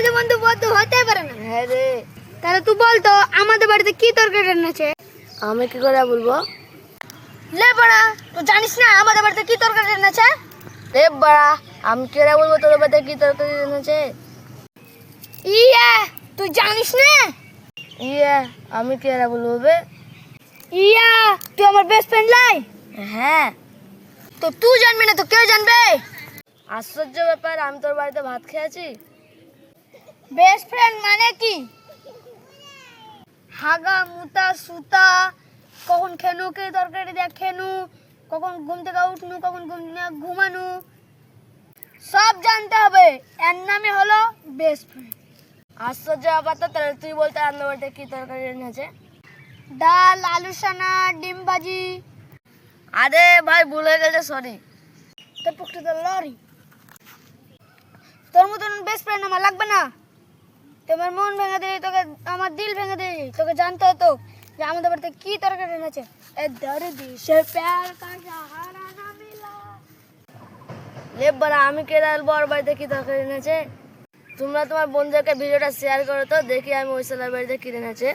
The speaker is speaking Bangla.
আমাদের বন্ধু বন্ধু হতে পারে না। হ্যাঁ রে, তাহলে তুই বল তো আমাদের বাড়িতে কি তরকারি রান্নাছে? আমি কি করে বলবো? লে বড়া, তুই জানিস না আমাদের বাড়িতে কি তরকারি রান্নাছে? রে বাড়া, আমি কি করে বলবো তোর বাড়িতে কি তরকারি এনেছে? ইয়া, তুই জানিস না? ইয়ে, আমি কি করে বলবো বে? ইয়া, তুই আমার বেস্ট ফ্রেন্ড লাই। হ্যাঁ। তো তুই জানবি না তো কে জানবে? আশ্চর্য ব্যাপার, আমি তোর বাড়িতে ভাত খেয়েছি। বেস্ট ফ্রেন্ড মানে কি? হাগা মুতা সুতা, কখন খেনু কে তরকারি দেখ খেনু, কখন ঘুম থেকে উঠনু, কখন ঘুমানু, সব জানতে হবে। এর নামে হলো বেস্ট ফ্রেন্ড। আশ্চর্য ব্যাপার তো, তাহলে তুই বলতে আমার বাড়িতে কি তরকারি এনেছে? ডাল, আলু সানা, ডিম ভাজি। আরে ভাই, ভুল হয়ে গেছে, সরি। তোর পুকুরে তো লরি। তোর মতন বেস্ট ফ্রেন্ড আমার লাগবে না। তোমার মন ভেঙে দিই, তোকে আমার দিল ভেঙে দিই। তোকে জানতে হতো যে আমাদের বাড়িতে কি তরকারি এনেছে। এ দর্দি সে প্যার কা সাহারা না মিলা। লে বাড়া, আমি কে বলবো ওর বাড়িতে কি তরকারি এনেছে? তোমরা তোমার বন্ধুদেরকে ভিডিওটা শেয়ার করো তো, দেখি আমি ওই ছেলের বাড়িতে কি এনেছে।